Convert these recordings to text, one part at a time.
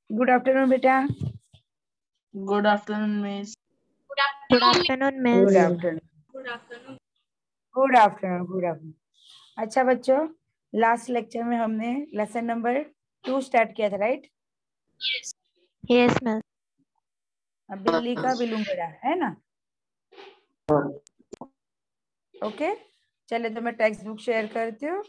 Good afternoon बेटा। Good afternoon miss. Good afternoon miss. Good afternoon. Good afternoon. Good afternoon. Good afternoon. अच्छा बच्चों, last lecture में हमने lesson number 2 start किया था, राइट? Yes miss. बिल्ली का बिलुंगड़ा, है ना? ओके, चले तो मैं टेक्स्ट बुक शेयर करती हूँ।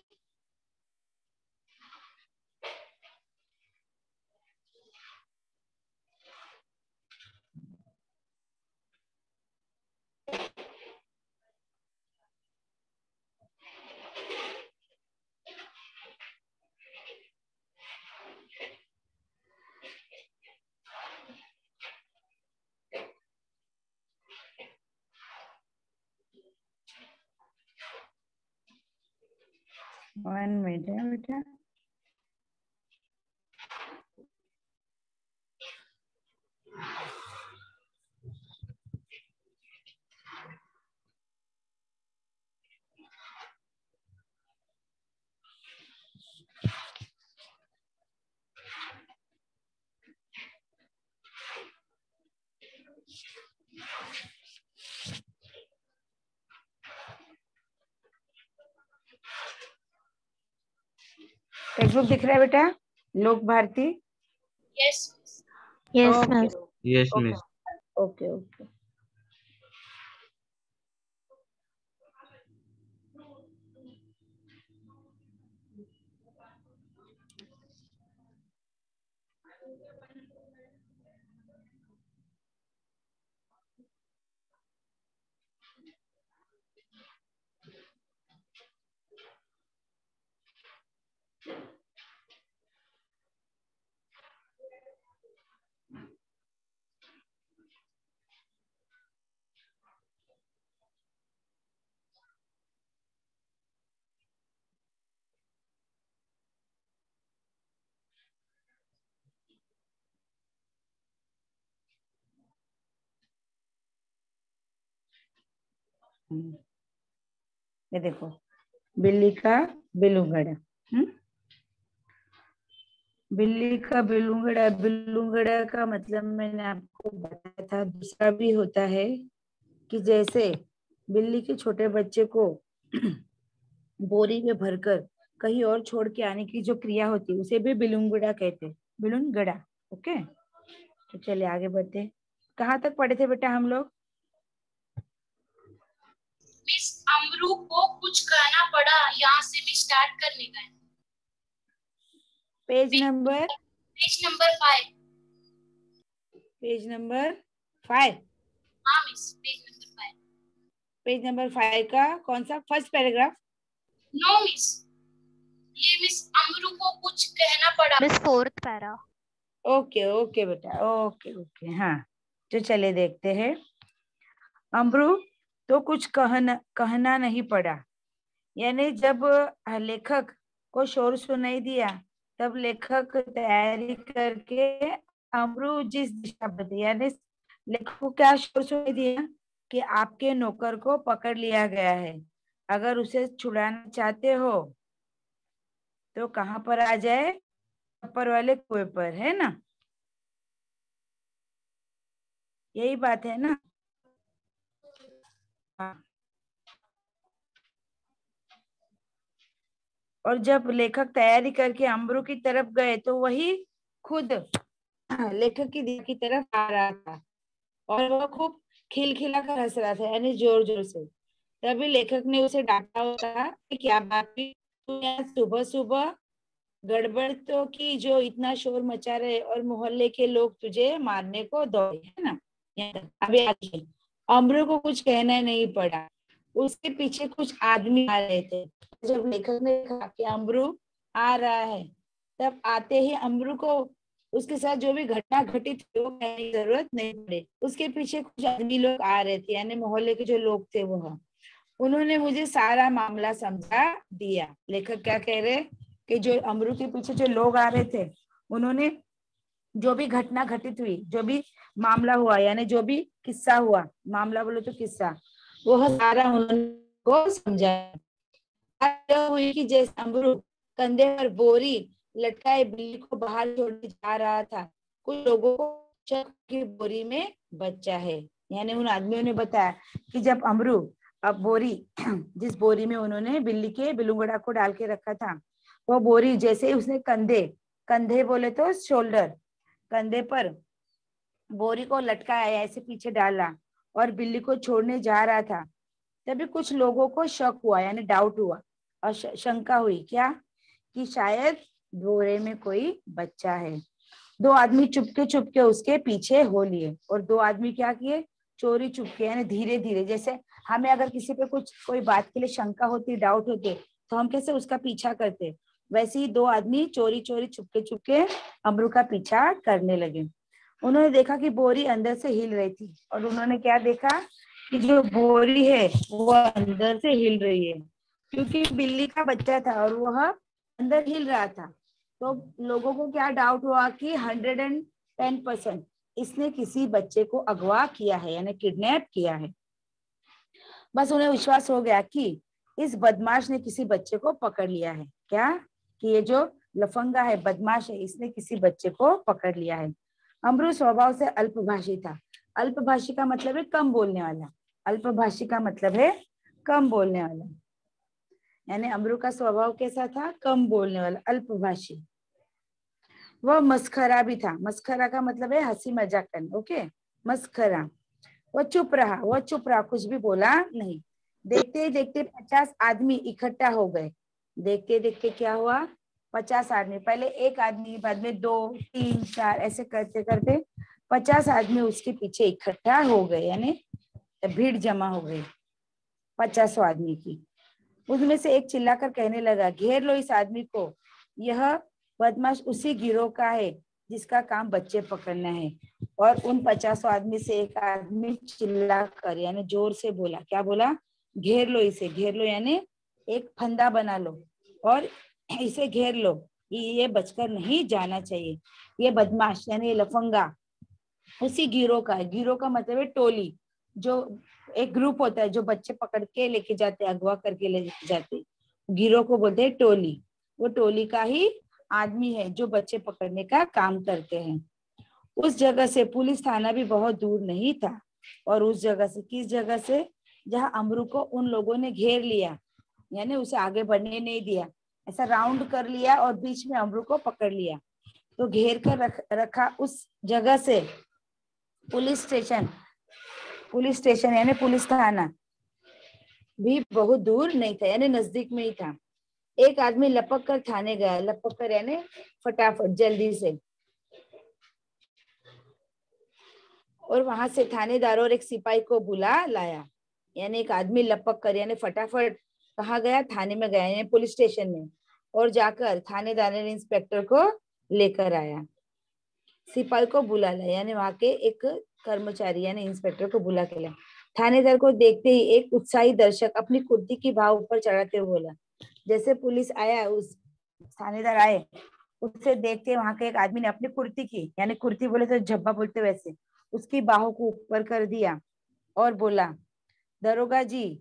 वन मिनट है बेटा। टेक्स्ट बुक दिख रहा है बेटा? Lok Bharati? Yes miss. Yes miss. Okay okay. ये देखो, बिल्ली का बिलुंगड़ा। बिल्ली का बिलुंगड़ा। बिलुंगड़ा का मतलब मैंने आपको बताया था। दूसरा भी होता है कि जैसे बिल्ली के छोटे बच्चे को बोरी में भरकर कहीं और छोड़ के आने की जो क्रिया होती है उसे भी बिलुंगड़ा कहते हैं। बिलुंगड़ा। ओके, तो चलिए आगे बढ़ते। कहाँ तक पढ़े थे बेटा हम लोग? मिस अमरू को कुछ कहना पड़ा, यहाँ से भी स्टार्ट करने का है। Page number 5। Page number 5। हाँ miss, page number 5। Page number 5 का कौन सा फर्स्ट पैराग्राफ? नो मिस, ये मिस अमरू को कुछ कहना पड़ा। Miss 4th para. Okay okay बेटा, ओके ओके। हाँ, तो चले देखते हैं। अमरू तो कुछ कहना नहीं पड़ा, यानी जब लेखक को शोर सुनाई दिया तब लेखक तैयारी करके अमरू जिस दिशा पर थी, यानी लेखक को क्या शोर सुनाई दिया कि आपके नौकर को पकड़ लिया गया है, अगर उसे छुड़ाना चाहते हो तो कहाँ पर आ जाए? ऊपर वाले कुएं पर, है ना? यही बात है ना? हाँ। और जब लेखक तैयारी करके अमरू की तरफ गए तो वही खुद लेखक की तरफ आ रहा था और वह खूब खिलखिला कर हंस रहा था, यानी जोर जोर से। तभी लेखक ने उसे डांटा और कहा कि क्या बात हुई, तू यहाँ सुबह सुबह गड़बड़ तो की जो इतना शोर मचा रहे और मोहल्ले के लोग तुझे मारने को दौड़े, है ना? अभी आगे अमरू को कुछ कहना नहीं पड़ा, उसके पीछे कुछ आदमी आ रहे थे। जब लेखक ने कहा कि अमरू आ रहा है, तब आते ही अमरू को उसके साथ जो भी घटना घटित हुई वो कहने की जरूरत नहीं पड़ी। उसके पीछे कुछ आदमी लोग आ रहे थे, यानी मोहल्ले के जो लोग थे वह, उन्होंने मुझे सारा मामला समझा दिया। लेखक क्या कह रहे कि जो अमरू के पीछे जो लोग आ रहे थे उन्होंने जो भी घटना घटित हुई, जो भी मामला हुआ, यानी जो भी किस्सा हुआ, मामला बोलो तो किस्सा, वो सारा उनको समझा हुई कि जैसे अमरू कंधे पर बोरी लटकाए बिल्ली को बाहर छोड़ने जा रहा था। कुछ लोगों को शक कि बोरी में बच्चा है। यानी उन आदमियों ने बताया कि जब अमरू अब बोरी जिस बोरी में उन्होंने बिल्ली के बिलुंगड़ा को डाल के रखा था, वो बोरी जैसे ही उसने कंधे बोले तो शोल्डर, कंधे पर बोरी को लटकाया, ऐसे पीछे डाला और बिल्ली को छोड़ने जा रहा था, तभी कुछ लोगों को शक हुआ, यानी डाउट हुआ और शंका हुई क्या, कि शायद बोरे में कोई बच्चा है। दो आदमी चुपके उसके पीछे हो लिए और दो आदमी क्या किए, चोरी चुपके, यानी धीरे धीरे। जैसे हमें अगर किसी पे कोई बात के लिए शंका होती, डाउट होते, तो हम कैसे उसका पीछा करते, वैसे ही दो आदमी चोरी चुपके अमरू का पीछा करने लगे। उन्होंने देखा कि बोरी अंदर से हिल रही थी और उन्होंने क्या देखा कि जो बोरी है वो अंदर से हिल रही है, क्योंकि बिल्ली का बच्चा था और वह अंदर हिल रहा था। तो लोगों को क्या डाउट हुआ कि 110% इसने किसी बच्चे को अगवा किया है, यानी किडनैप किया है। बस उन्हें विश्वास हो गया कि इस बदमाश ने किसी बच्चे को पकड़ लिया है। क्या, कि ये जो लफंगा है, बदमाश है, इसने किसी बच्चे को पकड़ लिया है। अमरू स्वभाव से अल्पभाषी था। अल्पभाषी का मतलब है कम बोलने वाला। अल्पभाषी का मतलब है कम बोलने वाला, यानी अमरू का स्वभाव कैसा था, कम बोलने वाला, अल्पभाषी। वह मस्खरा भी था। मस्खरा का मतलब है हंसी मजाक करना, ओके, मस्खरा। वह चुप रहा, कुछ भी बोला नहीं। देखते ही देखते 50 आदमी इकट्ठा हो गए। देखते देखते क्या हुआ, 50 आदमी, पहले एक आदमी, बाद में 2, 3, 4, ऐसे करते करते 50 आदमी उसके पीछे इकट्ठा हो गए, यानी भीड़ जमा हो गई 50 आदमी की। उसमें से एक चिल्लाकर कहने लगा, घेर लो इस आदमी को, यह बदमाश उसी गिरोह का है जिसका काम बच्चे पकड़ना है। और उन 50 आदमी से एक आदमी चिल्लाकर, यानी जोर से बोला, क्या बोला, घेर लो इसे, घेर लो, यानी एक फंदा बना लो और इसे घेर लो, ये बचकर नहीं जाना चाहिए। ये बदमाश यानी ये लफंगा उसी गिरोह का है। गिरोह का मतलब है टोली, जो एक ग्रुप होता है जो बच्चे पकड़ के लेके जाते, अगवा करके लेके जाते, गिरोह को बोलते हैं टोली। वो टोली का ही आदमी है जो बच्चे पकड़ने का काम करते हैं। उस जगह से पुलिस थाना भी बहुत दूर नहीं था। और उस जगह से, किस जगह से, जहां अमरू को उन लोगों ने घेर लिया, यानी उसे आगे बढ़ने नहीं दिया, ऐसा राउंड कर लिया और बीच में अमरू को पकड़ लिया, तो घेर कर रखा उस जगह से पुलिस स्टेशन यानी पुलिस थाना भी बहुत दूर नहीं था, यानी नजदीक में ही था। एक आदमी लपक कर थाने गया, लपक कर यानी फटाफट, जल्दी से, और वहां से थानेदार और एक सिपाही को बुला लाया। यानी एक आदमी लपक कर यानी फटाफट कहाँ गया, थाने में गया, यानी पुलिस स्टेशन में, और जाकर थानेदार ने इंस्पेक्टर को लेकर आया। सिपाही को बुला लाया, यानी वहां के एक कर्मचारी यानी इंस्पेक्टर को बुला के लाया। थानेदार को देखते ही एक उत्साही दर्शक अपनी कुर्ती की भाव ऊपर चढ़ाते हुए बोला। जैसे पुलिस आया, उस थानेदार आए, उससे देखते वहां के एक आदमी ने अपनी कुर्ती की, यानी कुर्ती बोले तो झब्बा बोलते वैसे, उसकी बाहों को ऊपर कर दिया और बोला, दरोगा जी,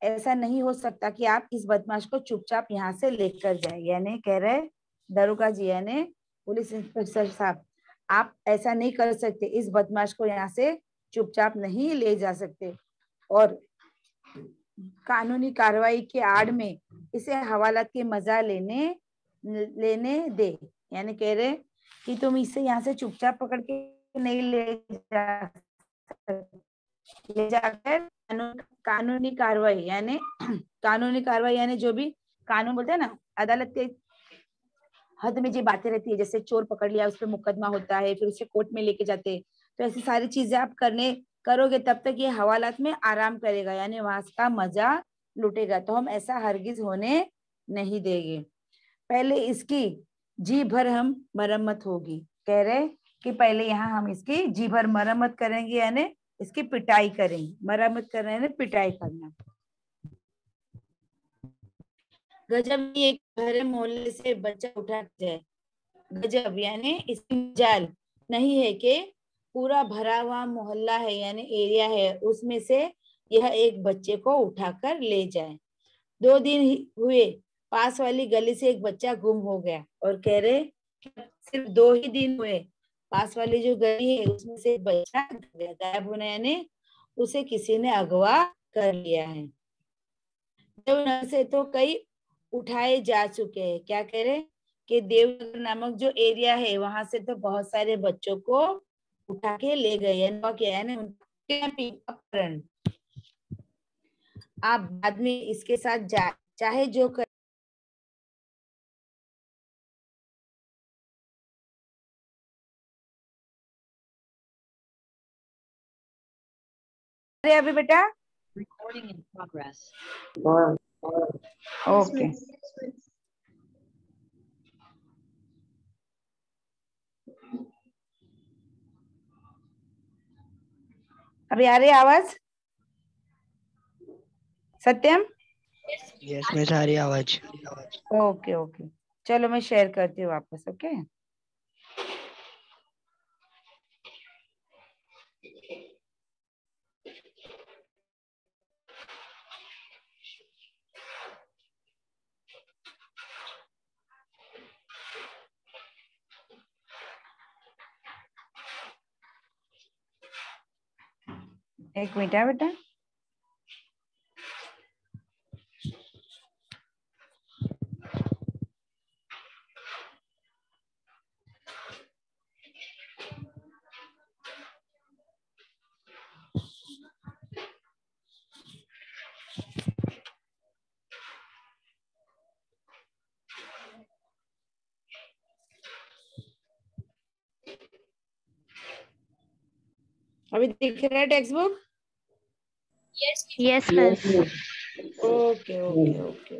ऐसा नहीं हो सकता कि आप इस बदमाश को चुपचाप यहाँ से लेकर जाए। यानी कह रहे, दरोगा जी यानी पुलिस इंस्पेक्टर साहब, आप ऐसा नहीं कर सकते, इस बदमाश को यहाँ से चुपचाप नहीं ले जा सकते, और कानूनी कार्रवाई के आड़ में इसे हवालात के मजा लेने दे। यानी कह रहे कि तुम इसे यहाँ से चुपचाप पकड़ के नहीं ले जाकर कानूनी कार्रवाई यानी जो भी कानून बोलते हैं ना, अदालत के हद में जो बातें रहती है, जैसे चोर पकड़ लिया, उस पर मुकदमा होता है, फिर उसे कोर्ट में लेके जाते, तो ऐसी सारी चीजें आप करोगे तब तक ये हवालात में आराम करेगा, यानी वहां का मजा लुटेगा। तो हम ऐसा हरगिज होने नहीं देंगे। पहले इसकी जी भर हम मरम्मत होगी। कह रहे कि पहले यहाँ हम इसकी जी भर मरम्मत करेंगे, यानी इसकी पिटाई करेंगे। मरम्मत करना यानी पिटाई करना। गजब, एक भरे मोहल्ले से बच्चा उठा जाए। गजब यानी इसकी मजाल नहीं है कि पूरा भरा हुआ मोहल्ला है यानी एरिया है, उसमें से यह एक बच्चे को उठाकर ले जाए। 2 दिन हुए पास वाली गली से एक बच्चा गुम हो गया और कह रहे सिर्फ 2 ही दिन हुए, पास वाली जो गली है उसमें से एक बच्चा गायब होना, यानी उसे किसी ने अगवा कर लिया है। देवनगर से तो कई उठाए जा चुके हैं। क्या कह रहे कि देवनगर नामक जो एरिया है वहां से तो बहुत सारे बच्चों को उठा के ले गए, क्या है ना, अपहरण। आप बाद में इसके साथ चाहे जो कर अभी बेटा। Recording in progress. ओके अभी आ रही आवाज? सत्यम? यस मिस, आ रही आवाज। ओके ओके, चलो मैं शेयर करती हूँ वापस। ओके एक मिनट है बेटा। अभी दिख रहा है text book? Yes, Yes, miss. Okay okay okay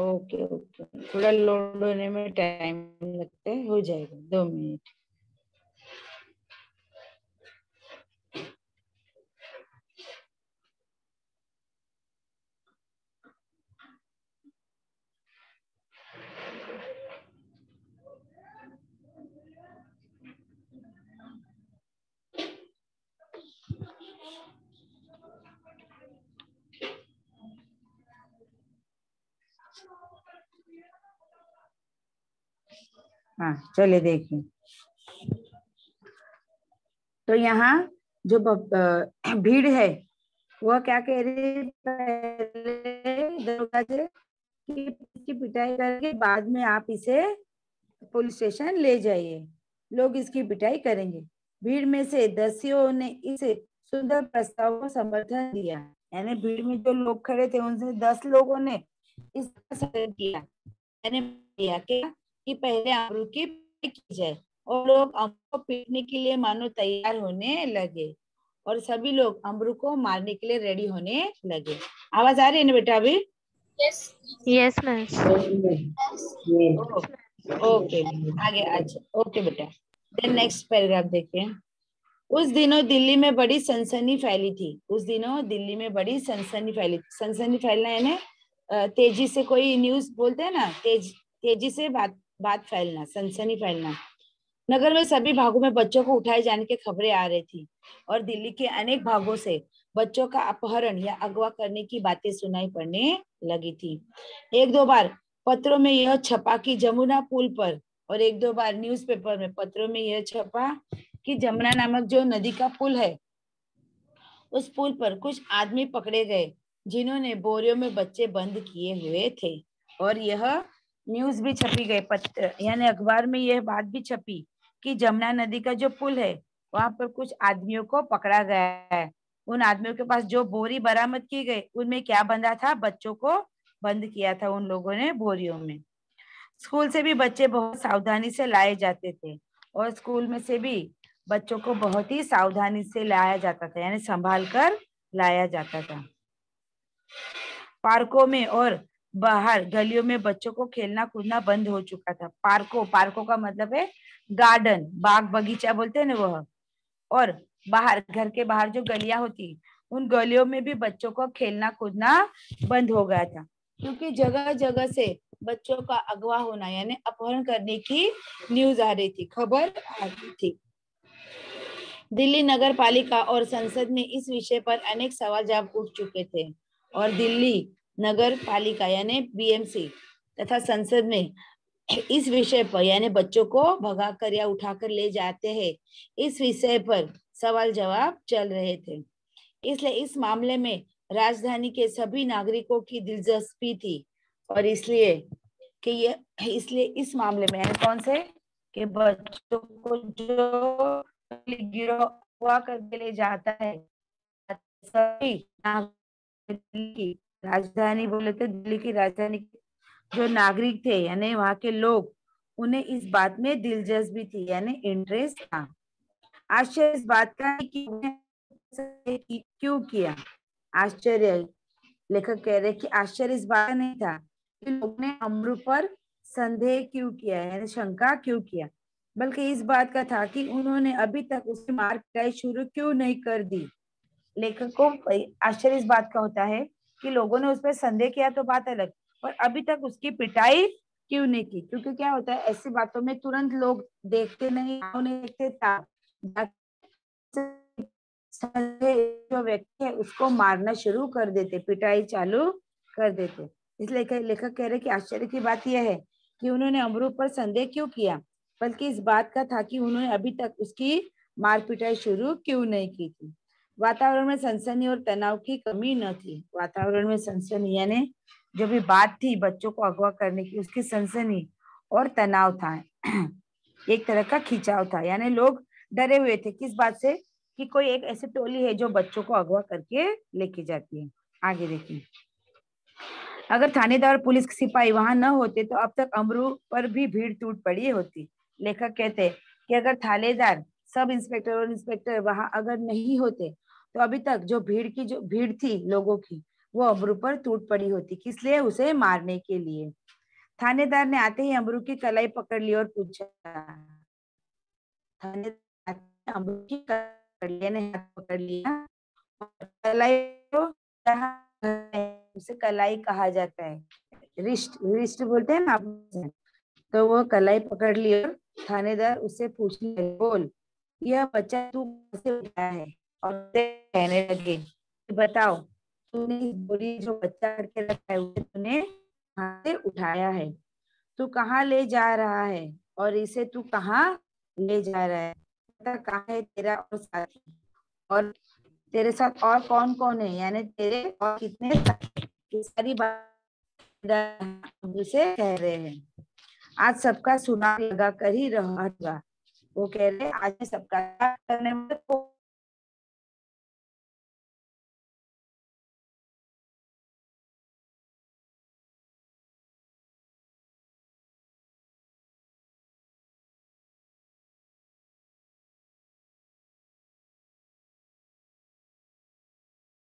okay okay, थोड़ा लोड होने में टाइम लगता है, हो जाएगा 2 मिनट। हाँ चलिए देखिए, तो यहाँ जो भीड़ है वह क्या कह रही है, पहले दरोगा जी की इसकी पिटाई करके बाद में आप इसे पुलिस स्टेशन ले जाइए, लोग इसकी पिटाई करेंगे। भीड़ में से दस्युओं ने इस सुंदर प्रस्ताव को समर्थन दिया, यानी भीड़ में जो लोग खड़े थे उनसे 10 लोगों ने इसका समर्थन किया, यानी किया कि पहले अमरू की पिटाई की जाए, और लोग अमरू को पीटने के लिए मानो तैयार होने लगे और सभी लोग अमरू को मारने के लिए रेडी होने लगे। आवाज आ रही है ना बेटा अभी? yes, Yes, miss. ओके आगे। अच्छा ओके बेटा, देन नेक्स्ट पैराग्राफ देखिए। उस दिनों दिल्ली में बड़ी सनसनी फैली थी। उस दिनों दिल्ली में बड़ी सनसनी फैली थी। सनसनी फैलना यानी तेजी से कोई न्यूज बोलते हैं ना, तेजी से बात फैलना, सनसनी फैलना। नगर में सभी भागों में बच्चों को उठाए जाने की खबरें आ रही थी और दिल्ली के अनेक भागों से बच्चों का अपहरण या अगवा करने की बातें सुनाई पड़ने लगी थी। 1-2 बार पत्रों में यह छपा कि जमुना पुल पर, और 1-2 बार न्यूज़पेपर में पत्रों में यह छपा कि जमुना नामक जो नदी का पुल है उस पुल पर कुछ आदमी पकड़े गए जिन्होंने बोरियों में बच्चे बंद किए हुए थे। और यह न्यूज भी छपी गई, पत्र यानी अखबार में यह बात भी छपी कि जमुना नदी का जो पुल है वहां पर कुछ आदमियों को पकड़ा गया है। उन आदमियों के पास जो बोरी बरामद की गई उनमें क्या बंधा था, बच्चों को बंद किया था उन लोगों ने बोरियों में। स्कूल से भी बच्चे बहुत सावधानी से लाए जाते थे और स्कूल में से भी बच्चों को बहुत ही सावधानी से लाया जाता था, यानी संभाल कर लाया जाता था। पार्कों में और बाहर गलियों में बच्चों को खेलना कूदना बंद हो चुका था। पार्कों का मतलब है गार्डन, बाग बगीचा बोलते हैं ना वह। और बाहर, घर के बाहर जो गलियां होती उन गलियों में भी बच्चों को खेलना कूदना बंद हो गया था, क्योंकि जगह जगह से बच्चों का अगवा होना यानी अपहरण करने की न्यूज आ रही थी, खबर आ रही थी। दिल्ली नगर पालिका और संसद में इस विषय पर अनेक सवाल जवाब उठ चुके थे और दिल्ली नगर पालिका यानी बीएमसी तथा संसद में इस विषय पर यानी बच्चों को भगाकर या उठाकर ले जाते हैं, इस विषय पर सवाल जवाब चल रहे थे। इसलिए इस मामले में राजधानी के सभी नागरिकों की दिलचस्पी थी और इसलिए इस मामले में यानी कौन से कि बच्चों को जो गिरफ्तार करके ले जाता है, सभी की राजधानी बोले तो दिल्ली की राजधानी जो नागरिक थे यानी वहां के लोग, उन्हें इस बात में दिलचस्पी थी यानी इंटरेस्ट था। आश्चर्य इस बात का है कि क्यों किया। आश्चर्य लेखक कह रहे कि आश्चर्य इस बात नहीं था कि लोगों ने अमरू पर संदेह क्यों किया यानी शंका क्यों किया, बल्कि इस बात का था कि उन्होंने अभी तक उसकी मार पिटाई शुरू क्यों नहीं कर दी। लेखक को आश्चर्य इस बात का होता है कि लोगों ने उस पर संदेह किया तो बात अलग, पर अभी तक उसकी पिटाई क्यों नहीं की। क्योंकि क्या होता है ऐसी बातों में तुरंत लोग देखते नहीं देखते जो व्यक्ति है उसको मारना शुरू कर देते, पिटाई चालू कर देते। इसलिए लेखक कह रहे कि आश्चर्य की बात यह है कि उन्होंने अमरू पर संदेह क्यों किया, बल्कि इस बात का था कि उन्होंने अभी तक उसकी मार पिटाई शुरू क्यों नहीं की थी। वातावरण में सनसनी और तनाव की कमी न थी। वातावरण में सनसनी यानी जो भी बात थी बच्चों को अगवा करने की, उसकी सनसनी और तनाव था, एक तरह का खिंचाव था, यानी लोग डरे हुए थे किस बात से कि कोई एक ऐसी टोली है जो बच्चों को अगवा करके लेके जाती है। आगे देखिए, अगर थानेदार पुलिस के सिपाही वहां न होते तो अब तक अमरू पर भी भीड़ टूट पड़ी होती। लेखक कहते हैं कि अगर थानेदार, सब इंस्पेक्टर और इंस्पेक्टर वहां अगर नहीं होते तो अभी तक जो भीड़ थी लोगों की, वो अमरू पर टूट पड़ी होती। किस लिए? उसे मारने के लिए। थानेदार ने आते ही अमरू की कलाई पकड़ ली और पूछा, थानेदार अमरू की हाथ पकड़ लिया, कलाई को उसे कलाई कहा जाता है, रिस्ट बोलते हैं ना आप। तो वो कलाई पकड़ लिया और थानेदार उससे पूछने लगे, बोल यह बच्चा तू कैसे उठाया है? और कहने लगे, बताओ तूने बोली जो बच्चा करके रखा है उसे तूने कहाँ से उठाया है? तू कहाँ ले जा रहा है और इसे तू कहाँ ले जा रहा है? पता कहाँ है तेरा और साथी, और तेरे साथ और कौन कौन है, यानी तेरे और कितने साथी? सारी बात उसे कह रहे हैं। आज सबका सुनाग लगा कर ही रहा। वो कह रहे आज सबका करने में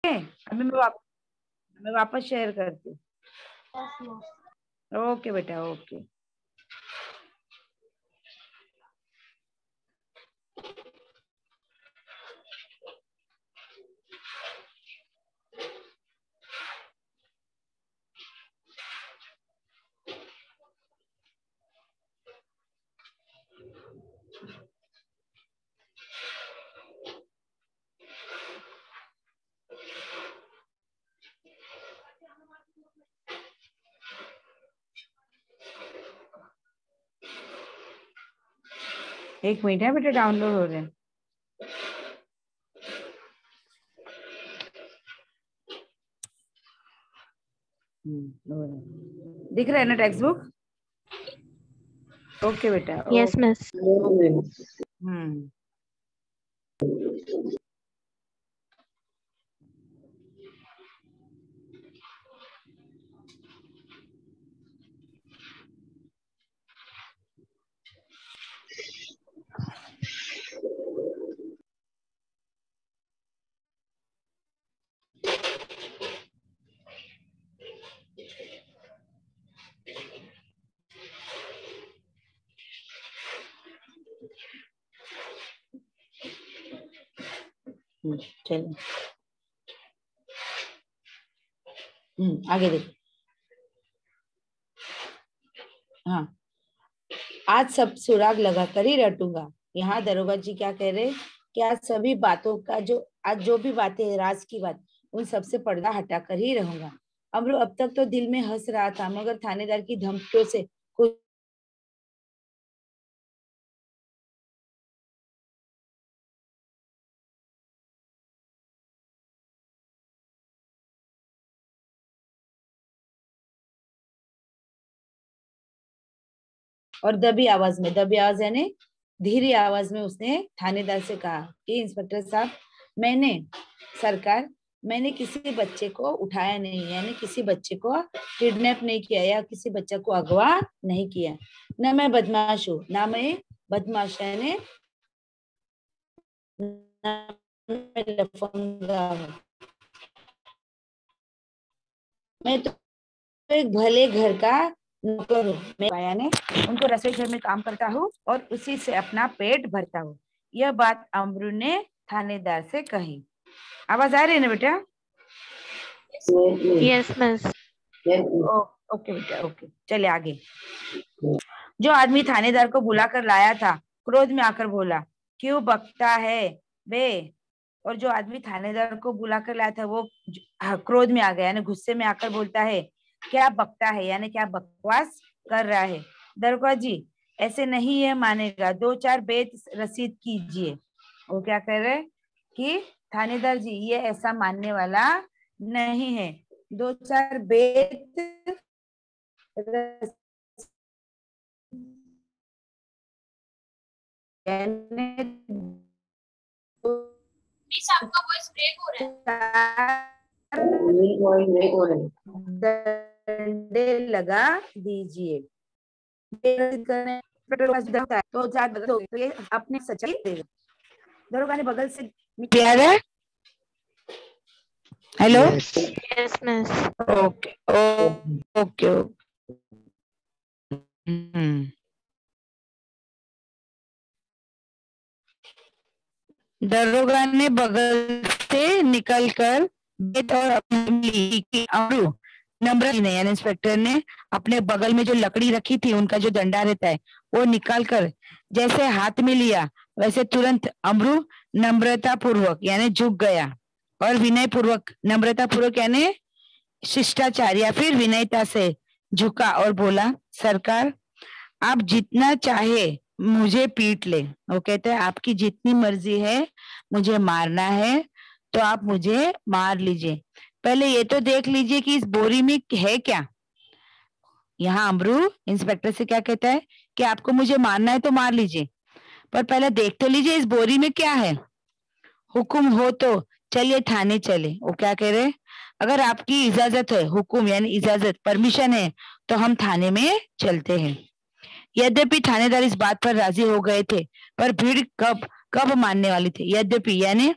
अभी मैं वापस शेयर करती हूँ। ओके बेटा, ओके। एक मिनट है बेटा, डाउनलोड हो रहे हैं। दिख रहा है ना टेक्स्ट बुक? ओके बेटा। Yes miss. चलो आगे देखो। हाँ, आज सब सुराग लगाकर ही रटूंगा। यहाँ दरोगा जी क्या कह रहे कि आज सभी बातों का आज जो भी बातें राज की बात, उन सबसे पर्दा हटाकर ही रहूंगा। अमरू अब तक तो दिल में हंस रहा था, मगर थानेदार की धमकियों से कुछ और दबी आवाज यानी धीरे आवाज में उसने थानेदार से कहा कि इंस्पेक्टर साहब, मैंने किसी बच्चे को उठाया नहीं, यानी किसी बच्चे को किडनैप नहीं किया या किसी बच्चे को अगवा नहीं किया। न मैं बदमाश हूँ, ना मैं बदमाश यानी मैं लफंगा हूँ। मैं तो एक भले घर का नौकर हूँ। मैं यानी उनको रसोई घर में काम करता हूँ और उसी से अपना पेट भरता हूँ। यह बात अमरू ने थानेदार से कही। आवाज आ रही है ना बेटा? Yes, miss. ओके बेटा, ओके। चलिए आगे। जो आदमी थानेदार को बुलाकर लाया था क्रोध में आकर बोला, क्यों बकता है बे? और जो आदमी थानेदार को बुलाकर लाया था वो क्रोध में आ गया, यानी गुस्से में आकर बोलता है, क्या बकता है, यानी क्या बकवास कर रहा है? दरोगा जी, ऐसे नहीं ये मानेगा, 2-4 बेत रसीद कीजिए। वो क्या कह रहे कि थानेदार जी, ये ऐसा मानने वाला नहीं है, 2-4 बेत प्लीज आपका वॉइस ब्रेक हो रहा है। डंडे लगा दीजिए। तो ये अपने सच्चाई देगा। दरोगा ने बगल से प्यार है। Hello. Yes, miss. Okay okay. दरोगा ने बगल से निकलकर बेत और अमरू नम्र ने यानी इंस्पेक्टर ने अपने बगल में जो लकड़ी रखी थी, उनका जो डंडा रहता है, वो निकाल कर जैसे हाथ में लिया, वैसे तुरंत अमरू नम्रता पूर्वक यानी झुक गया और विनय पूर्वक, नम्रता पूर्वक यानी शिष्टाचार या फिर विनयता से झुका और बोला, सरकार आप जितना चाहे मुझे पीट ले। वो कहते हैं आपकी जितनी मर्जी है, मुझे मारना है तो आप मुझे मार लीजिए, पहले ये तो देख लीजिए कि इस बोरी में है क्या। यहाँ अमरू इंस्पेक्टर से क्या कहता है कि आपको मुझे मारना है तो मार लीजिए, पर पहले देख तो लीजिए इस बोरी में क्या है। हुक्म हो तो चलिए थाने चले। वो क्या कह रहे, अगर आपकी इजाजत है, हुक्म यानी इजाजत, परमिशन है, तो हम थाने में चलते हैं। यद्यपि थानेदार इस बात पर राजी हो गए थे, पर भीड़ कब मानने वाली थी। यद्यपि यानी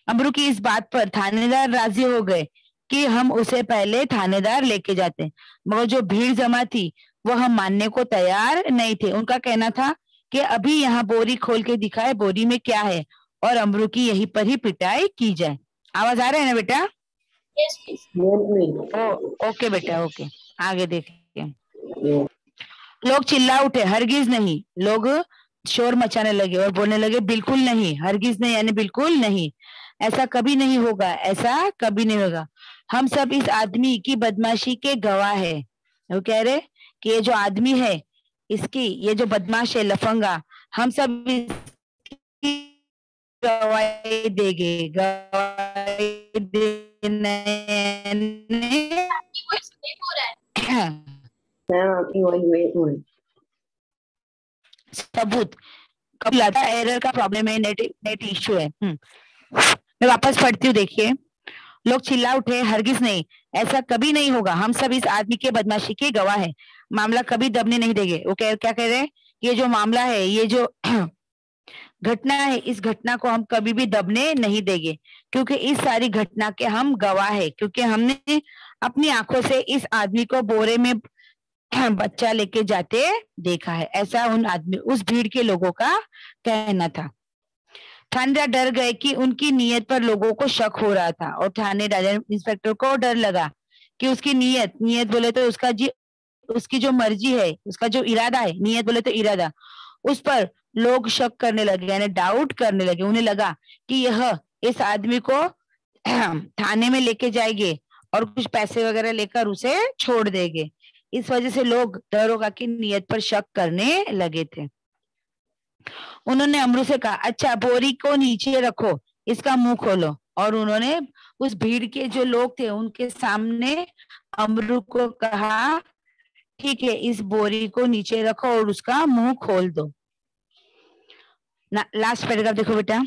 अमरू की इस बात पर थानेदार राजी हो गए कि हम उसे पहले थानेदार लेके जाते, मगर जो भीड़ जमा थी वो हम मानने को तैयार नहीं थे। उनका कहना था कि अभी यहाँ बोरी खोल के दिखाए बोरी में क्या है और अमरू की यहीं पर ही पिटाई की जाए। आवाज आ रहा है ना बेटा? ओके बेटा, ओके। आगे देखिए। लोग चिल्ला उठे, हरगिज नहीं। लोग शोर मचाने लगे और बोलने लगे, बिल्कुल नहीं, हरगिज नहीं यानी बिल्कुल नहीं, ऐसा कभी नहीं होगा, ऐसा कभी नहीं होगा। हम सब इस आदमी की बदमाशी के गवाह है। वो कह रहे कि ये जो आदमी है, इसकी ये जो बदमाश है लफंगा, हम सब इसकी गवाही देंगे। गवाही देने आपकी वॉइस ब्रेक हो रहा है। सबूत कब लाता, एरर का प्रॉब्लम है, नेट इश्यू है। मैं वापस पढ़ती हूँ, देखिए। लोग चिल्ला उठे, हरगिज नहीं, ऐसा कभी नहीं होगा, हम सब इस आदमी के बदमाशी के गवाह है, मामला कभी दबने नहीं देंगे। वो क्या कह रहे हैं, ये जो मामला है, ये जो घटना है, इस घटना को हम कभी भी दबने नहीं देंगे, क्योंकि इस सारी घटना के हम गवाह है, क्योंकि हमने अपनी आंखों से इस आदमी को बोरे में बच्चा लेके जाते देखा है। ऐसा उस भीड़ के लोगों का कहना था। थानेदार डर गए कि उनकी नीयत पर लोगों को शक हो रहा था, और थानेदार इंस्पेक्टर को डर लगा कि उसकी नीयत बोले तो उसकी जो मर्जी है, उसका जो इरादा है, नीयत बोले तो इरादा, उस पर लोग शक करने लगे, यानी डाउट करने लगे। उन्हें लगा कि यह इस आदमी को थाने में लेके जाएंगे और कुछ पैसे वगैरह लेकर उसे छोड़ देंगे। इस वजह से लोग दरोगा की नीयत पर शक करने लगे थे। उन्होंने अमरू से कहा, अच्छा बोरी को नीचे रखो, इसका मुंह खोलो। और उन्होंने उस भीड़ के जो लोग थे उनके सामने अमरू को कहा, ठीक है, इस बोरी को नीचे रखो और उसका मुंह खोल दो। लास्ट पैराग्राफ देखो बेटा।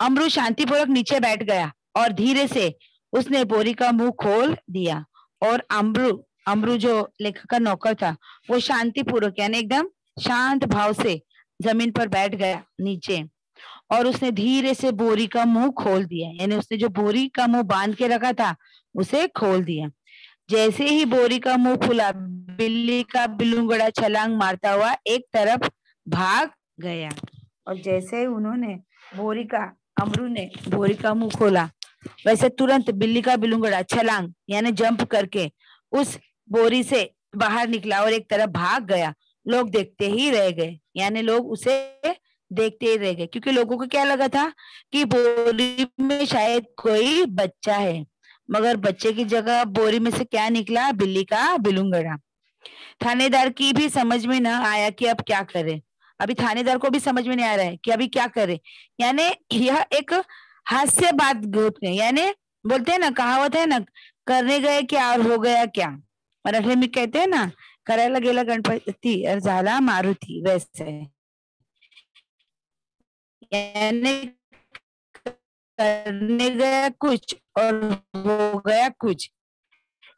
अमरू शांतिपूर्वक नीचे बैठ गया और धीरे से उसने बोरी का मुंह खोल दिया। और अमरू जो लेखक का नौकर था वो शांतिपूर्वक यानी एकदम शांत भाव से जमीन पर बैठ गया नीचे, और उसने धीरे से बोरी का मुंह खोल दिया। यानी उसने जो बोरी का मुंह बांध के रखा था उसे खोल दिया। जैसे ही बोरी का मुंह खुला, बिल्ली का बिलुंगड़ा छलांग मारता हुआ एक तरफ भाग गया। और जैसे ही अमरू ने बोरी का मुंह खोला, वैसे तुरंत बिल्ली का बिलुंगड़ा छलांग यानी जंप करके उस बोरी से बाहर निकला और एक तरफ भाग गया। लोग देखते ही रह गए, यानी लोग उसे देखते ही रह गए, क्योंकि लोगों को क्या लगा था कि बोरी में शायद कोई बच्चा है, मगर बच्चे की जगह बोरी में से क्या निकला? बिल्ली का बिलुंगड़ा। थानेदार की भी समझ में न आया कि अब क्या करे। अभी थानेदार को भी समझ में नहीं आ रहा है कि अभी क्या करे। यानी यह एक हास्य बात होती है, यानी बोलते हैं ना, कहावत है ना, करने गए क्या और हो गया क्या। मराठी में कहते हैं ना, करायला गेला गणपती और झाला मारुती, वैसे यानी करने गया कुछ और हो गया कुछ।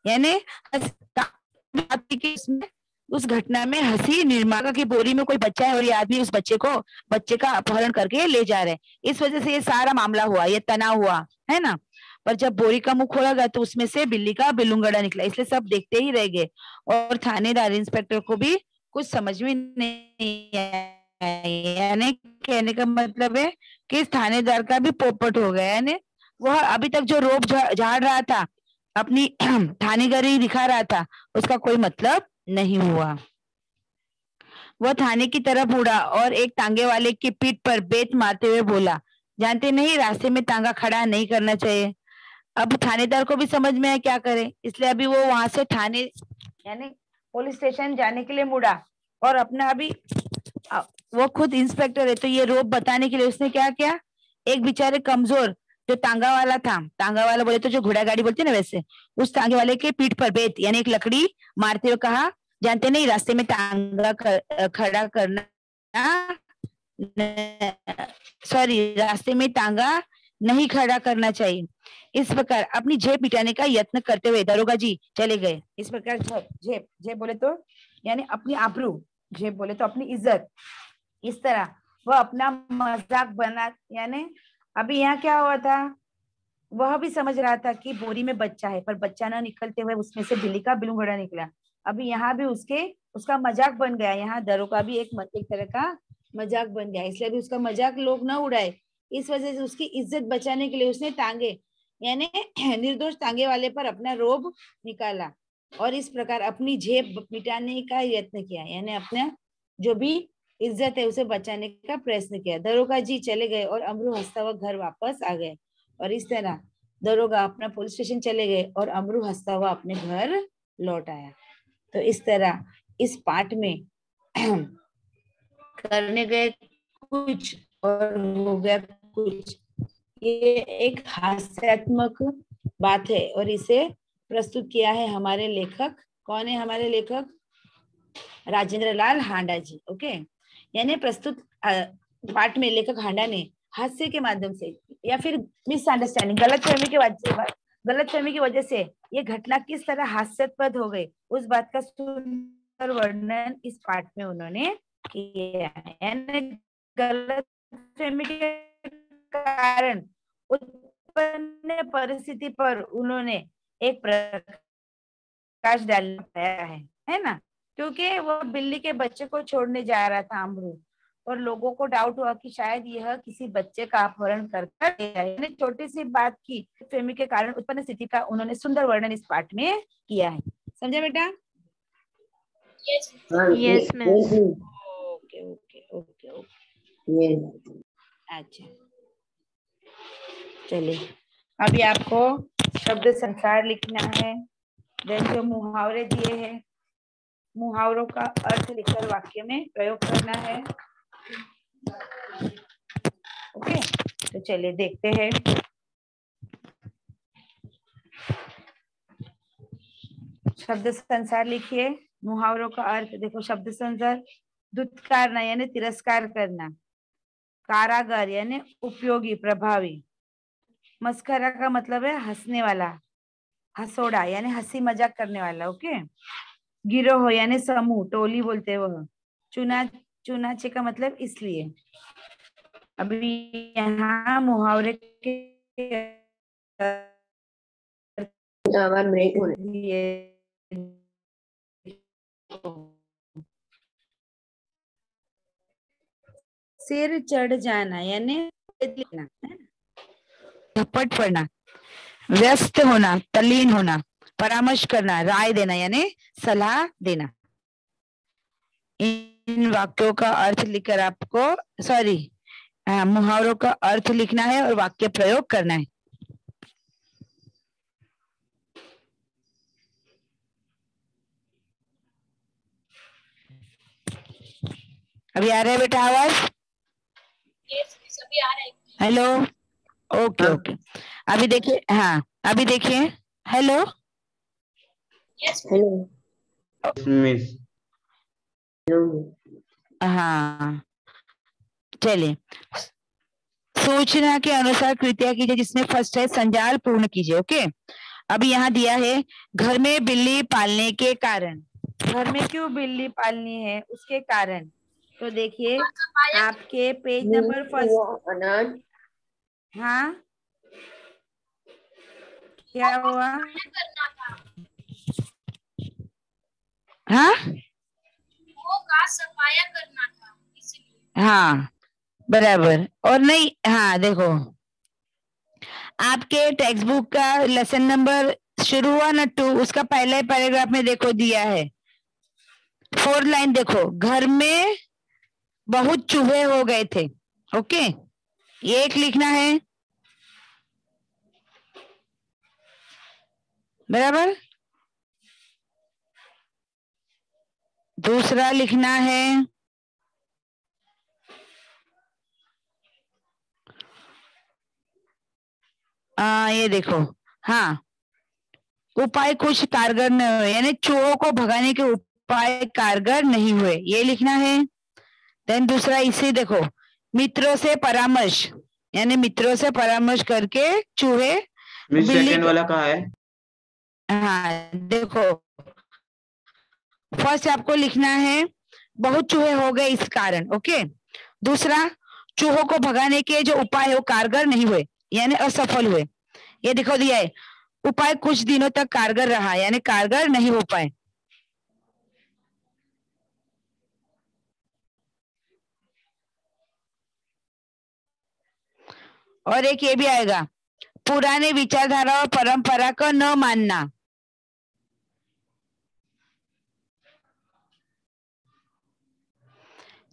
यानी उस घटना में हंसी निर्माका की बोरी में कोई बच्चा है और ये आदमी उस बच्चे का अपहरण करके ले जा रहे हैं। इस वजह से ये सारा मामला हुआ, ये तनाव हुआ, है ना। पर जब बोरी का मुंह खोला गया तो उसमें से बिल्ली का बिलुंगड़ा निकला, इसलिए सब देखते ही रह गए। और थानेदार इंस्पेक्टर को भी कुछ समझ में नहीं आया। यानी कहने का मतलब है कि इस थानेदार का भी पोपट हो गया। यानी वह अभी तक जो रोब झाड़ रहा था, अपनी थानेगिरी दिखा रहा था, उसका कोई मतलब नहीं हुआ। वह थाने की तरफ उड़ा और एक तांगे वाले की पीठ पर बेत मारते हुए बोला, जानते नहीं रास्ते में तांगा खड़ा नहीं करना चाहिए। अब थानेदार को भी समझ में आया क्या करे, इसलिए अभी वो वहां से थाने यानी पुलिस स्टेशन जाने के लिए मुड़ा। और अपना अभी वो खुद इंस्पेक्टर है तो ये रोब बताने के लिए उसने क्या किया, एक बेचारे कमजोर जो तांगा वाला था, तांगा वाला बोले तो जो घोड़ा गाड़ी बोलते ना, वैसे उस तांगे वाले के पीठ पर बेत यानी एक लकड़ी मारते हुए कहा, जानते नहीं रास्ते में तांगा खड़ा करना, सॉरी, रास्ते में तांगा नहीं खड़ा करना चाहिए। इस प्रकार अपनी जेब मिटाने का यत्न करते हुए दरोगा जी चले गए। इस प्रकार जेब जेब बोले तो यानी अपनी आबरू, जेब बोले तो अपनी इज्जत। इस तरह वह अपना मजाक बना, यानी अभी यहाँ क्या हुआ था, वह भी समझ रहा था कि बोरी में बच्चा है, पर बच्चा ना निकलते हुए उसमें से बिल्ली का बिलुंगड़ा निकला। अभी यहाँ भी उसका मजाक बन गया, यहाँ दरोगा भी एक तरह का मजाक बन गया, इसलिए भी उसका मजाक लोग ना उड़ाए। इस वजह से उसकी इज्जत बचाने के लिए उसने तांगे यानी निर्दोष तांगे वाले पर अपना रोब निकाला और इस प्रकार अपनी जेब मिटाने का यत्न किया, यानी अपना जो भी इज्जत है उसे बचाने का प्रयत्न किया। दरोगा जी चले गए और अमरू हंसता हुआ घर वापस आ गए। और इस तरह दरोगा अपना पुलिस स्टेशन चले गए और अमरू हंसता हुआ अपने घर लौट आया। तो इस तरह इस पाठ में करने गए कुछ और हो गया कुछ, ये एक हास्यात्मक बात है और इसे प्रस्तुत किया है हमारे लेखक। कौन है हमारे लेखक? राजेंद्र लाल हांडा जी। ओके, यानी प्रस्तुत पाठ में लेखक हांडा ने हास्य के माध्यम से या फिर मिसअंडरस्टैंडिंग, गलतफहमी की वजह से ये घटना किस तरह हास्यास्पद हो गई, उस बात का सुंदर वर्णन इस पाठ में उन्होंने किया है। यानी गलतफहमी के कारण उत्पन्न परिस्थिति पर उन्होंने एक प्रकाश डालना है ना, क्योंकि वो बिल्ली के बच्चे को छोड़ने जा रहा था अमरू, और लोगों को डाउट हुआ कि शायद यह किसी बच्चे का अपहरण करता। छोटी सी बात की गलतफहमी के कारण उत्पन्न स्थिति का उन्होंने सुंदर वर्णन इस पाठ में किया है। समझा बेटा? Yes, miss. Okay okay okay okay, अच्छा चलिए, अभी आपको शब्द संसार लिखना है। देन जो मुहावरे दिए हैं, मुहावरों का अर्थ लिखकर वाक्य में प्रयोग करना है। ओके, तो चलिए देखते हैं। शब्द संसार लिखिए। मुहावरों का अर्थ देखो। शब्द संसार, दुत्कारना यानी तिरस्कार करना, कारागर यानी उपयोगी प्रभावी, मस्खरा का मतलब है हंसने वाला, हंसोड़ा यानी हंसी मजाक करने वाला। ओके, गिरोह यानी समूह, टोली बोलते हैं वह, चुनाचे का मतलब इसलिए। अभी यहाँ मुहावरे के सिर चढ़ जाना यानी झपट पड़ना, व्यस्त होना, तल्लीन होना, परामर्श करना, राय देना यानी सलाह देना। इन वाक्यों का अर्थ लिखकर आपको मुहावरों का अर्थ लिखना है और वाक्य प्रयोग करना है। अभी आ रहा है बेटा आवाज? यस अभी आ रहा है। Hello, okay okay. अभी देखिए, हाँ अभी देखिए। Hello, yes miss. हाँ चलिए। सूचना के अनुसार कृत्या कीजिए, जिसमें फर्स्ट है संजाल पूर्ण कीजिए। ओके, अभी यहाँ दिया है घर में बिल्ली पालने के कारण। घर में क्यों बिल्ली पालनी है, उसके कारण। तो देखिए आपके पेज नंबर फर्स्ट। हाँ क्या हुआ? करना था, हाँ वो का सफाया करना था इसलिए। हाँ बराबर। और नहीं, हाँ देखो आपके टेक्स्ट बुक का लेसन नंबर शुरू हुआ ना 2, उसका पहले पैराग्राफ में देखो दिया है 4 लाइन। देखो, घर में बहुत चूहे हो गए थे। ओके, ये एक लिखना है बराबर। दूसरा लिखना है ये देखो, हाँ उपाय कुछ कारगर न हुए यानी चूहों को भगाने के उपाय कारगर नहीं हुए, ये लिखना है। देन दूसरा इसे देखो, मित्रों से परामर्श यानी मित्रों से परामर्श करके चूहे मिस बिल्ली सेकंड वाला कहाँ है? हाँ देखो, फर्स्ट आपको लिखना है बहुत चूहे हो गए इस कारण। ओके, दूसरा चूहों को भगाने के जो उपाय है वो कारगर नहीं हुए यानी असफल हुए, ये देखो दिया है। उपाय कुछ दिनों तक कारगर रहा यानी कारगर नहीं हो पाए। और एक ये भी आएगा, पुराने विचारधारा और परंपरा को न मानना।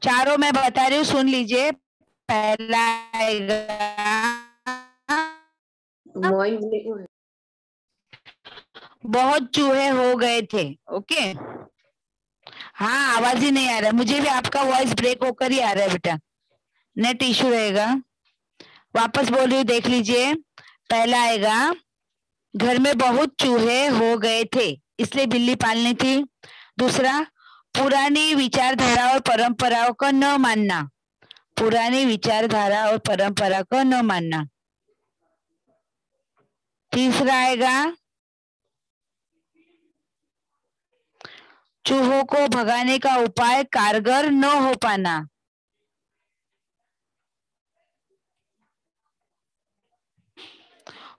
चारों मैं बता रही हूँ, सुन लीजिए। पहला आएगा बहुत चूहे हो गए थे। ओके, हाँ आवाज ही नहीं आ रहा है, मुझे भी आपका वॉइस ब्रेक होकर ही आ रहा है बेटा, नेट इशू रहेगा। वापस बोल रही हूँ, देख लीजिए। पहला आएगा घर में बहुत चूहे हो गए थे इसलिए बिल्ली पालनी थी। दूसरा पुरानी विचारधारा और परंपराओं को न मानना, पुरानी विचारधारा और परंपरा को न मानना। तीसरा आएगा चूहों को भगाने का उपाय कारगर न हो पाना।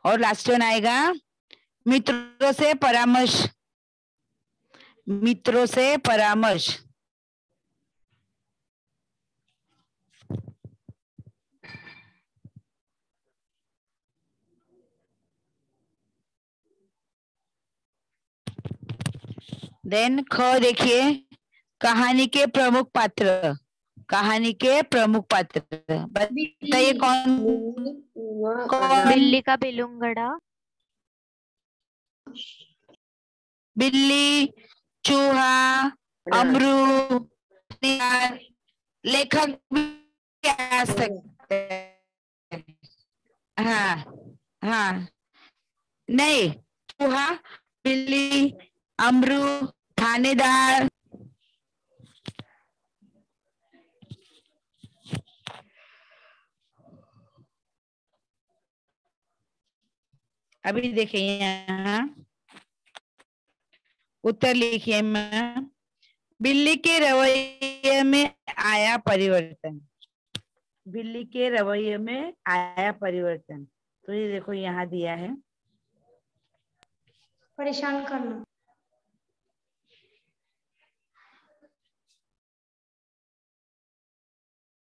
और लास्ट वन आएगा मित्रों से परामर्श, मित्रों से परामर्श। देन ख देखिए, कहानी के प्रमुख पात्र, कहानी के प्रमुख पात्र बताइए कौन कौन? बिल्ली का बिलुंगड़ा, बिल्ली, चूहा, अमरू, लेखक भी आ सकते हैं। हाँ हाँ, नहीं, चूहा, बिल्ली, अमरू, थानेदार। अभी देखिए यहाँ उत्तर लिखिए। मैं बिल्ली के रवैये में आया परिवर्तन। बिल्ली के रवैये में आया परिवर्तन, तो ये देखो यहाँ दिया है। परेशान करना।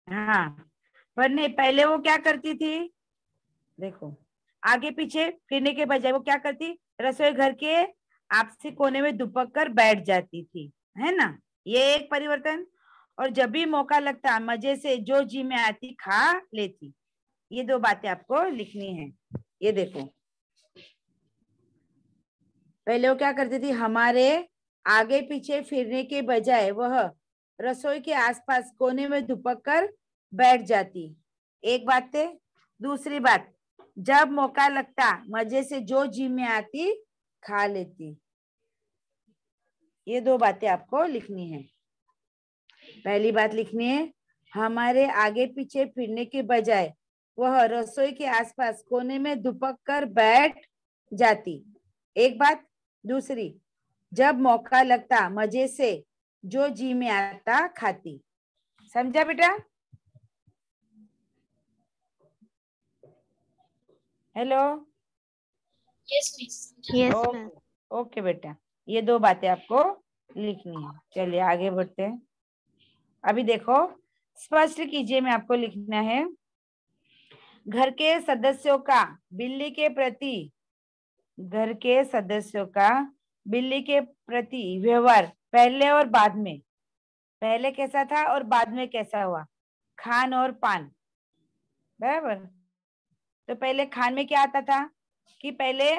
हाँ, पर नहीं, पहले वो क्या करती थी, देखो आगे पीछे फिरने के बजाय वो क्या करती, रसोई घर के आपसी कोने में दुपक कर बैठ जाती थी, है ना, ये एक परिवर्तन। और जब भी मौका लगता मजे से जो जी में आती खा लेती। ये दो बातें आपको लिखनी है। ये देखो, पहले वो क्या करती थी, हमारे आगे पीछे फिरने के बजाय वह रसोई के आसपास कोने में दुपक कर बैठ जाती। एक बात है। दूसरी बात, जब मौका लगता मजे से जो जी में आती खा लेती। ये दो बातें आपको लिखनी है। पहली बात लिखनी है, हमारे आगे पीछे फिरने के बजाय वह रसोई के आसपास कोने में दुपक कर बैठ जाती। एक बात। दूसरी, जब मौका लगता मजे से जो जी में आता खाती। समझा बेटा? Hello? Yes miss. Yes, okay ma'am. Okay बेटा, ये दो बातें आपको लिखनी है। चलिए आगे बढ़ते हैं। अभी देखो, स्पष्ट कीजिए में आपको लिखना है, घर के सदस्यों का बिल्ली के प्रति, घर के सदस्यों का बिल्ली के प्रति व्यवहार पहले और बाद में, पहले कैसा था और बाद में कैसा हुआ, खान और पान, बराबर। तो पहले खान में क्या आता था कि पहले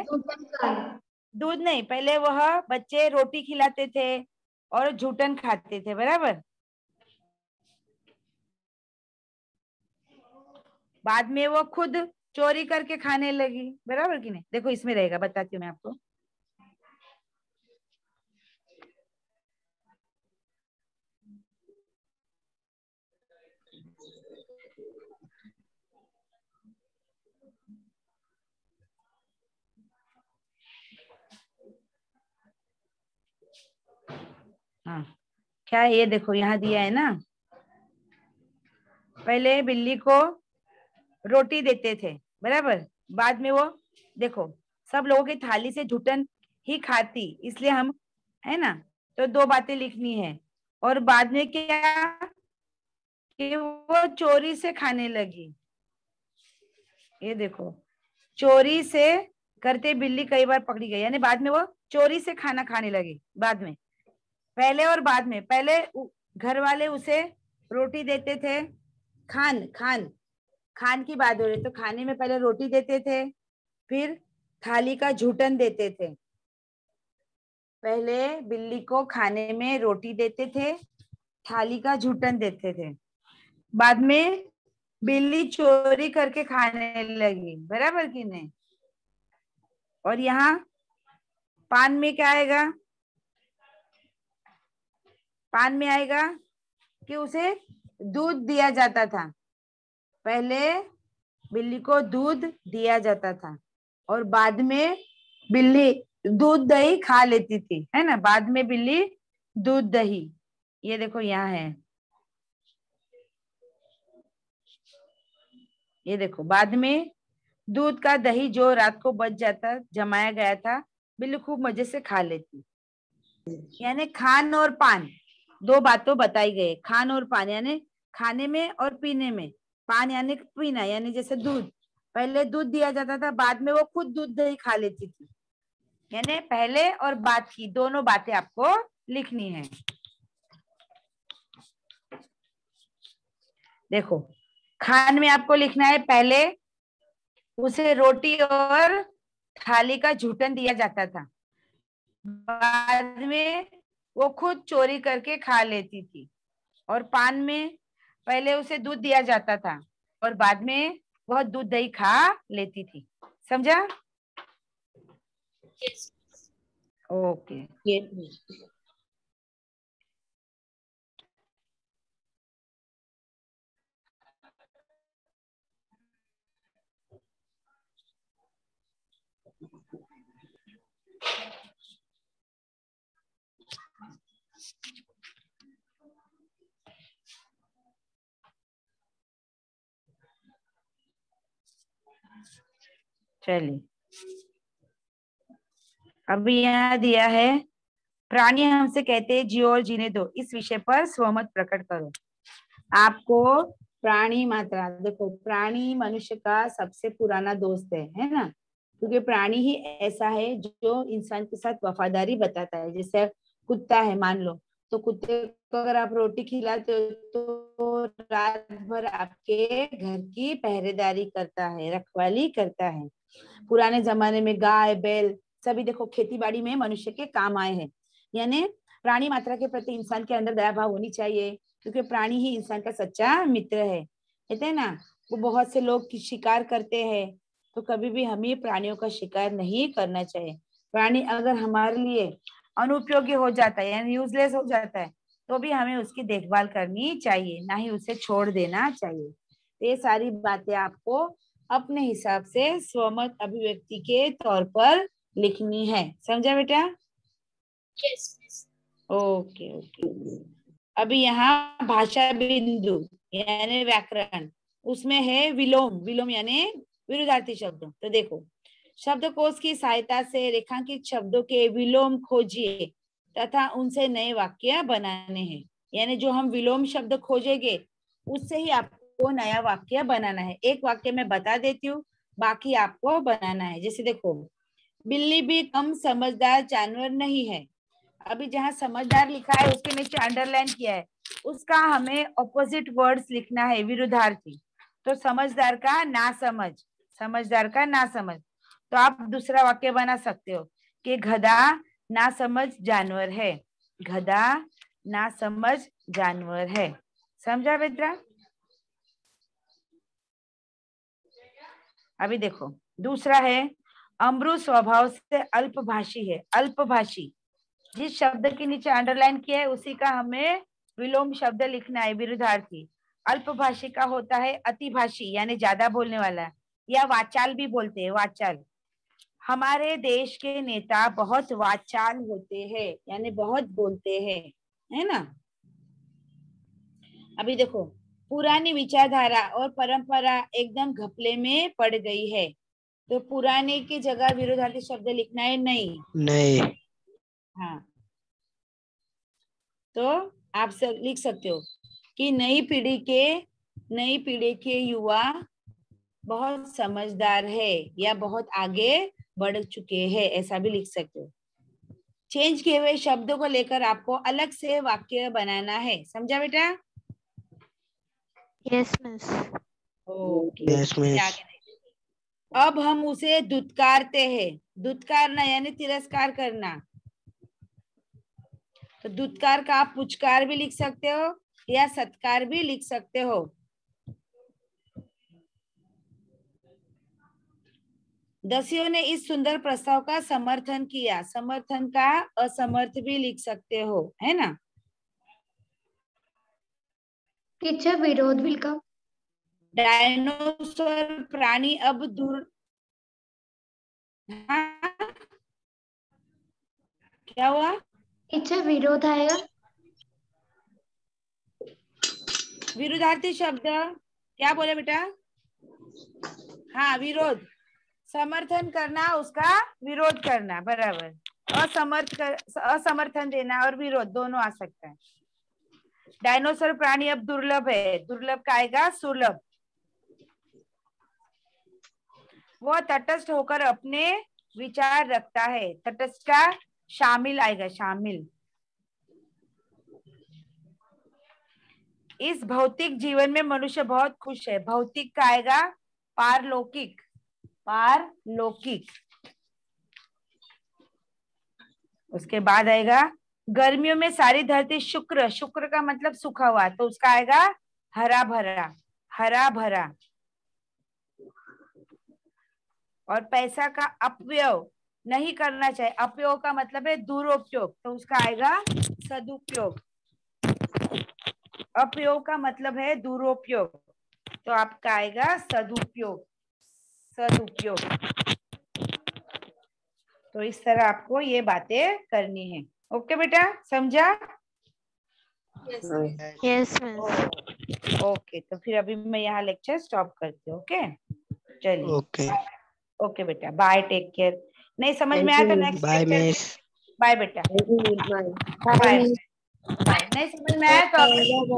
दूध नहीं, पहले वह बच्चे रोटी खिलाते थे और झूठन खाते थे, बराबर। बाद में वो खुद चोरी करके खाने लगी, बराबर कि नहीं। देखो इसमें रहेगा, बताती हूँ मैं आपको। हाँ, क्या है ये देखो, यहाँ दिया है ना, पहले बिल्ली को रोटी देते थे, बराबर। बाद में वो देखो सब लोगों की थाली से झूठन ही खाती, इसलिए हम, है ना। तो दो बातें लिखनी है। और बाद में क्या कि वो चोरी से खाने लगी। ये देखो, चोरी से करते बिल्ली कई बार पकड़ी गई, यानी बाद में वो चोरी से खाना खाने लगी बाद में। पहले और बाद में, पहले घर वाले उसे रोटी देते थे, खान खान खान की बात हो रही, तो खाने में पहले रोटी देते थे, फिर थाली का झूठन देते थे। पहले बिल्ली को खाने में रोटी देते थे, थाली का झूठन देते थे। बाद में बिल्ली चोरी करके खाने लगी, बराबर कि नहीं। और यहाँ पान में क्या आएगा, पान में आएगा कि उसे दूध दिया जाता था। पहले बिल्ली को दूध दिया जाता था और बाद में बिल्ली दूध दही खा लेती थी, है ना। बाद में बिल्ली दूध दही, ये देखो यहाँ है, ये देखो, बाद में दूध का दही जो रात को बच जाता जमाया गया था, बिल्ली खूब मजे से खा लेती। यानी खान और पान, दो बातों बताई गई। खान और पान यानी खाने में और पीने में। पान यानी पीना, यानी जैसे दूध, पहले दूध दिया जाता था, बाद में वो खुद दूध दही खा लेती थी। यानी पहले और बाद की दोनों बातें आपको लिखनी है। देखो, खान में आपको लिखना है, पहले उसे रोटी और थाली का झूठन दिया जाता था, बाद में वो खुद चोरी करके खा लेती थी। और पान में पहले उसे दूध दिया जाता था और बाद में वह दूध दही खा लेती थी। समझा? Yes. ओके। Yes, miss. चलिए, अभी यहाँ दिया है प्राणी हमसे कहते हैं जियो और जीने दो, इस विषय पर स्वमत प्रकट करो। आपको प्राणी मात्रा, देखो प्राणी मनुष्य का सबसे पुराना दोस्त है ना, क्योंकि प्राणी ही ऐसा है जो इंसान के साथ वफादारी बताता है। जैसे कुत्ता है मान लो, तो कुत्ते को अगर आप रोटी खिलाते हो तो रात भर आपके घर की पहरेदारी करता है, रखवाली करता है। पुराने जमाने में गाय बैल सभी देखो खेती बाड़ी में मनुष्य के काम आए हैं। यानी प्राणी मात्रा के प्रति इंसान के अंदर दया भाव होनी चाहिए, क्योंकि प्राणी ही इंसान का सच्चा मित्र है। कहते हैं ना, वो बहुत से लोग शिकार करते हैं, तो कभी भी हमें प्राणियों का शिकार नहीं करना चाहिए। प्राणी अगर हमारे लिए अनुपयोगी हो जाता है यानी यूजलेस हो जाता है, तो भी हमें उसकी देखभाल करनी चाहिए, ना ही उसे छोड़ देना चाहिए। तो ये सारी बातें आपको अपने हिसाब से स्वमत अभिव्यक्ति के तौर पर लिखनी है। समझा बेटा? Yes, miss. Okay okay. अभी यहाँ भाषा बिंदु यानी व्याकरण, उसमें है विलोम। विलोम यानी विरुद्धार्थी शब्द। तो देखो, शब्दकोश की सहायता से रेखांकित शब्दों के विलोम खोजिए तथा उनसे नए वाक्य बनाने हैं। यानी जो हम विलोम शब्द खोजेंगे उससे ही आपको नया वाक्य बनाना है। एक वाक्य में बता देती हूँ, बाकी आपको बनाना है। जैसे देखो, बिल्ली भी कम समझदार जानवर नहीं है। अभी जहाँ समझदार लिखा है उसके नीचे अंडरलाइन किया है, उसका हमें ऑपोजिट वर्ड्स लिखना है, विरुद्धार्थी। तो समझदार का ना समझ, समझदार का ना समझ। तो आप दूसरा वाक्य बना सकते हो कि गधा ना समझ जानवर है। गधा ना समझ जानवर है। समझा बेटा? अभी देखो, दूसरा है अमरू स्वभाव से अल्पभाषी है। अल्पभाषी, जिस शब्द के नीचे अंडरलाइन किया है उसी का हमें विलोम शब्द लिखना है, विरुद्धार्थी। अल्पभाषी का होता है अतिभाषी यानी ज्यादा बोलने वाला, या वाचाल भी बोलते हैं, वाचाल। हमारे देश के नेता बहुत वाचाल होते हैं यानी बहुत बोलते हैं, है ना। अभी देखो, पुरानी विचारधारा और परंपरा एकदम घपले में पड़ गई है। तो पुराने की जगह विरुद्धार्थी शब्द लिखना है नहीं। नहीं। हाँ, तो आप सब लिख सकते हो कि नई पीढ़ी के युवा बहुत समझदार है या बहुत आगे बढ़ चुके हैं, ऐसा भी लिख सकते हो। चेंज किए हुए शब्दों को लेकर आपको अलग से वाक्य बनाना है। समझा बेटा? Yes, miss. Okay. Yes miss. आगे देखिए। अब हम उसे दुत्कारते हैं। दुत्कारना यानी तिरस्कार करना। तो दुत्कार का आप पुचकार भी लिख सकते हो या सत्कार भी लिख सकते हो। दसियों ने इस सुंदर प्रस्ताव का समर्थन किया। समर्थन का असमर्थ भी लिख सकते हो, है ना। टीचर विरोध भी का डायनोसॉर प्राणी अब दूर। हाँ? क्या हुआ? टीचर विरोध आएगा। विरुद्धार्थी शब्द क्या बोले बेटा? हाँ, विरोध। समर्थन करना, उसका विरोध करना, बराबर। असमर्थन देना और विरोध दोनों आ सकता है। डायनोसर प्राणी अब दुर्लभ है, दुर्लभ का आएगा सुलभ। वह तटस्थ होकर अपने विचार रखता है। तटस्थ का शामिल आएगा, शामिल। इस भौतिक जीवन में मनुष्य बहुत खुश है। भौतिक का आएगा पारलौकिक, पारलौकिक। उसके बाद आएगा गर्मियों में सारी धरती शुक्र, शुक्र का मतलब सूखा हुआ, तो उसका आएगा हरा भरा, हरा भरा। और पैसा का अपव्यय नहीं करना चाहिए, अपयोग का मतलब है दुरुपयोग, तो उसका आएगा सदुपयोग। अपयोग का मतलब है दुरुपयोग, तो आपका आएगा सदुपयोग, सदुपयोग। तो इस तरह आपको ये बातें करनी है। ओके बेटा, समझा? Yes, miss. ओके, तो फिर अभी मैं यहाँ लेक्चर स्टॉप करती हूँ। ओके, चलिए। ओके ओके बेटा, बाय, टेक केयर। नहीं समझ में आया तो नेक्स्ट बाय मिस। बाय बेटा, बाय। नहीं समझ में आया तो